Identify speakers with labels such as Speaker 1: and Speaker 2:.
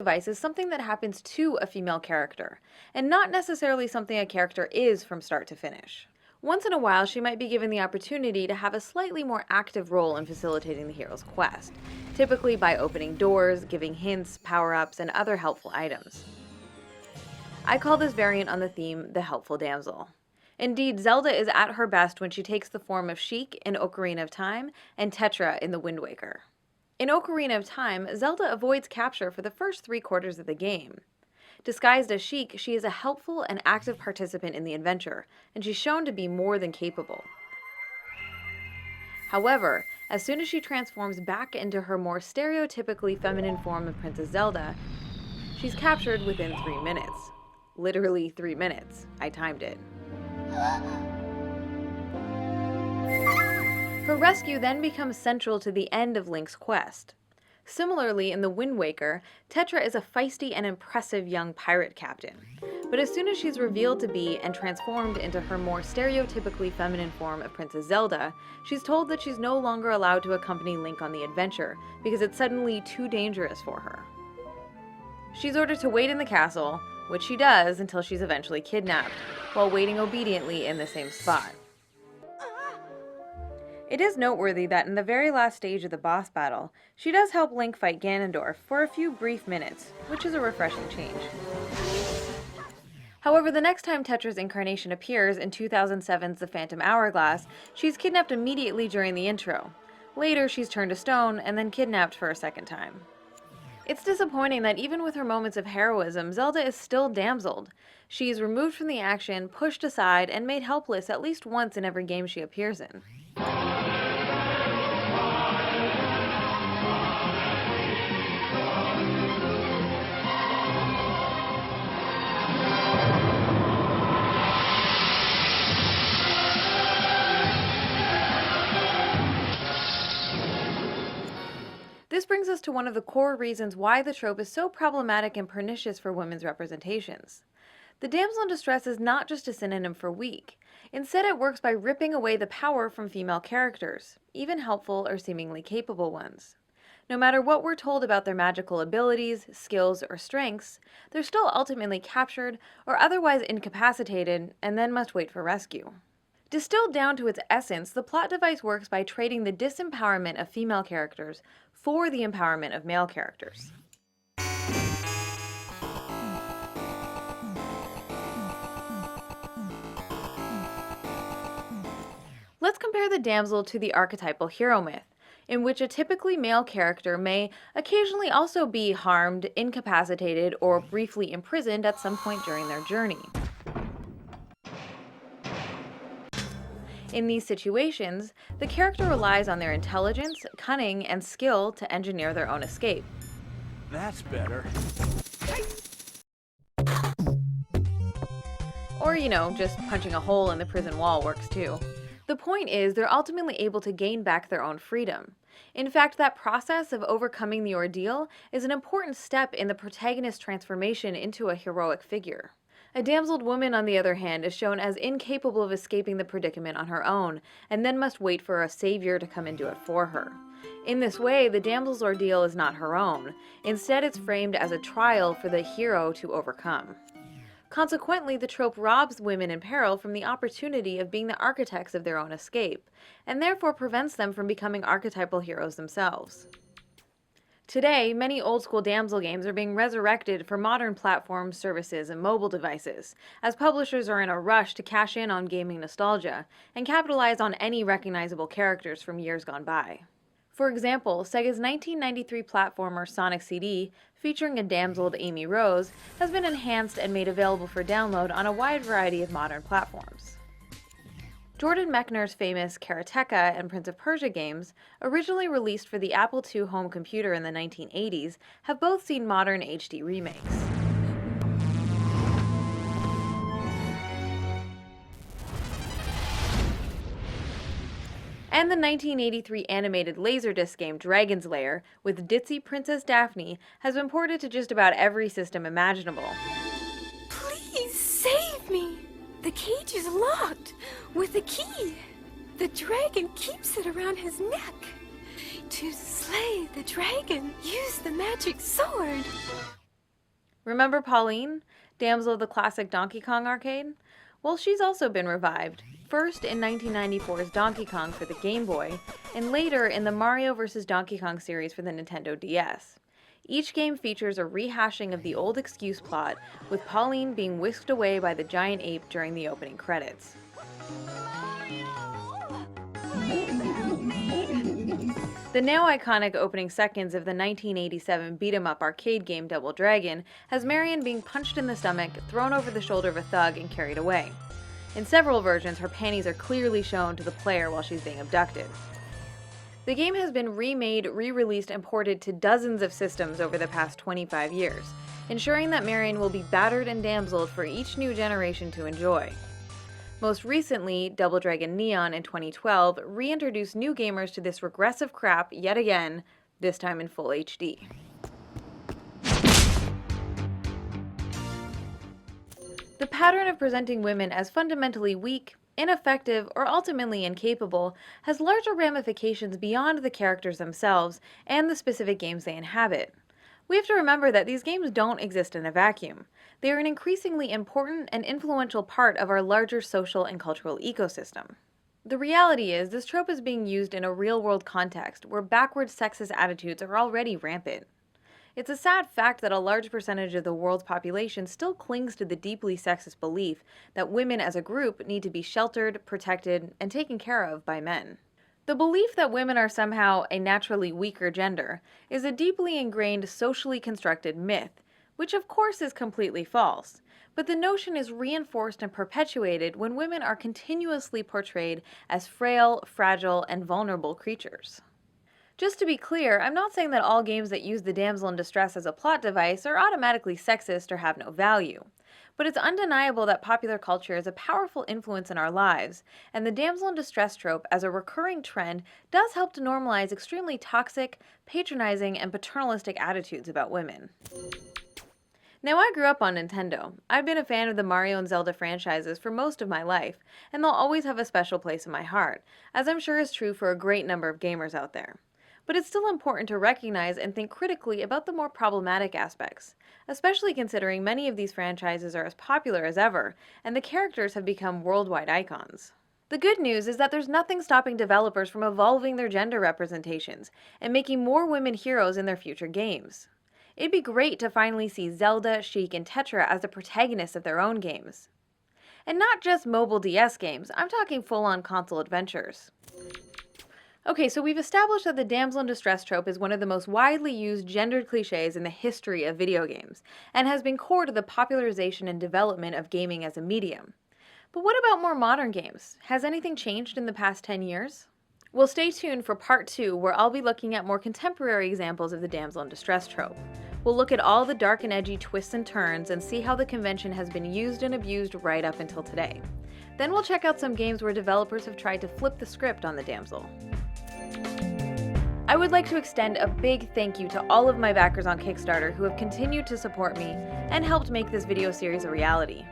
Speaker 1: device is something that happens to a female character, and not necessarily something a character is from start to finish. Once in a while, she might be given the opportunity to have a slightly more active role in facilitating the hero's quest, typically by opening doors, giving hints, power-ups, and other helpful items. I call this variant on the theme the helpful damsel. Indeed, Zelda is at her best when she takes the form of Sheik in Ocarina of Time and Tetra in The Wind Waker. In Ocarina of Time, Zelda avoids capture for the first 3/4 of the game. Disguised as Sheik, she is a helpful and active participant in the adventure, and she's shown to be more than capable. However, as soon as she transforms back into her more stereotypically feminine form of Princess Zelda, she's captured within 3 minutes. Literally 3 minutes. I timed it. Her rescue then becomes central to the end of Link's quest. Similarly, in The Wind Waker, Tetra is a feisty and impressive young pirate captain. But as soon as she's revealed to be and transformed into her more stereotypically feminine form of Princess Zelda, she's told that she's no longer allowed to accompany Link on the adventure because it's suddenly too dangerous for her. She's ordered to wait in the castle, which she does until she's eventually kidnapped, while waiting obediently in the same spot. It is noteworthy that in the very last stage of the boss battle, she does help Link fight Ganondorf for a few brief minutes, which is a refreshing change. However, the next time Tetra's incarnation appears in 2007's The Phantom Hourglass, she's kidnapped immediately during the intro. Later, she's turned to stone and then kidnapped for a second time. It's disappointing that even with her moments of heroism, Zelda is still damseled. She is removed from the action, pushed aside, and made helpless at least once in every game she appears in. This brings us to one of the core reasons why the trope is so problematic and pernicious for women's representations. The damsel in distress is not just a synonym for weak. Instead, it works by ripping away the power from female characters, even helpful or seemingly capable ones. No matter what we're told about their magical abilities, skills, or strengths, they're still ultimately captured or otherwise incapacitated and then must wait for rescue. Distilled down to its essence, the plot device works by trading the disempowerment of female characters for the empowerment of male characters. Let's compare the damsel to the archetypal hero myth, in which a typically male character may occasionally also be harmed, incapacitated, or briefly imprisoned at some point during their journey. In these situations, the character relies on their intelligence, cunning, and skill to engineer their own escape.
Speaker 2: That's better.
Speaker 1: Or, just punching a hole in the prison wall works too. The point is, they're ultimately able to gain back their own freedom. In fact, that process of overcoming the ordeal is an important step in the protagonist's transformation into a heroic figure. A damseled woman, on the other hand, is shown as incapable of escaping the predicament on her own, and then must wait for a savior to come and do it for her. In this way, the damsel's ordeal is not her own. Instead, it's framed as a trial for the hero to overcome. Consequently, the trope robs women in peril from the opportunity of being the architects of their own escape, and therefore prevents them from becoming archetypal heroes themselves. Today, many old-school damsel games are being resurrected for modern platforms, services, and mobile devices, as publishers are in a rush to cash in on gaming nostalgia and capitalize on any recognizable characters from years gone by. For example, Sega's 1993 platformer Sonic CD, featuring a damseled Amy Rose, has been enhanced and made available for download on a wide variety of modern platforms. Jordan Mechner's famous Karateka and Prince of Persia games, originally released for the Apple II home computer in the 1980s, have both seen modern HD remakes. And the 1983 animated Laserdisc game Dragon's Lair, with ditzy Princess Daphne, has been ported to just about every system imaginable.
Speaker 3: Please save me! The cage is locked with a key. The dragon keeps it around his neck. To slay the dragon, use the magic sword.
Speaker 1: Remember Pauline, Damsel of the classic Donkey Kong arcade? Well, she's also been revived, first in 1994's Donkey Kong for the Game Boy, and later in the Mario vs. Donkey Kong series for the Nintendo DS. Each game features a rehashing of the old excuse plot, with Pauline being whisked away by the giant ape during the opening credits. The now iconic opening seconds of the 1987 beat-em-up arcade game Double Dragon has Marion being punched in the stomach, thrown over the shoulder of a thug, and carried away. In several versions, her panties are clearly shown to the player while she's being abducted. The game has been remade, re-released, and ported to dozens of systems over the past 25 years, ensuring that Marion will be battered and damseled for each new generation to enjoy. Most recently, Double Dragon Neon in 2012 reintroduced new gamers to this regressive crap yet again, this time in full HD. The pattern of presenting women as fundamentally weak, ineffective, or ultimately incapable has larger ramifications beyond the characters themselves and the specific games they inhabit. We have to remember that these games don't exist in a vacuum. They are an increasingly important and influential part of our larger social and cultural ecosystem. The reality is, this trope is being used in a real-world context where backward sexist attitudes are already rampant. It's a sad fact that a large percentage of the world's population still clings to the deeply sexist belief that women as a group need to be sheltered, protected, and taken care of by men. The belief that women are somehow a naturally weaker gender is a deeply ingrained, socially constructed myth, which of course is completely false, but the notion is reinforced and perpetuated when women are continuously portrayed as frail, fragile, and vulnerable creatures. Just to be clear, I'm not saying that all games that use the damsel in distress as a plot device are automatically sexist or have no value. But it's undeniable that popular culture is a powerful influence in our lives, and the damsel in distress trope as a recurring trend does help to normalize extremely toxic, patronizing, and paternalistic attitudes about women. Now, I grew up on Nintendo. I've been a fan of the Mario and Zelda franchises for most of my life, and they'll always have a special place in my heart, as I'm sure is true for a great number of gamers out there. But it's still important to recognize and think critically about the more problematic aspects, especially considering many of these franchises are as popular as ever, and the characters have become worldwide icons. The good news is that there's nothing stopping developers from evolving their gender representations and making more women heroes in their future games. It'd be great to finally see Zelda, Sheik, and Tetra as the protagonists of their own games. And not just mobile DS games, I'm talking full-on console adventures. Okay, so we've established that the damsel in distress trope is one of the most widely used gendered cliches in the history of video games, and has been core to the popularization and development of gaming as a medium. But what about more modern games? Has anything changed in the past 10 years? Well, stay tuned for part 2, where I'll be looking at more contemporary examples of the damsel in distress trope. We'll look at all the dark and edgy twists and turns and see how the convention has been used and abused right up until today. Then we'll check out some games where developers have tried to flip the script on the damsel. I would like to extend a big thank you to all of my backers on Kickstarter who have continued to support me and helped make this video series a reality.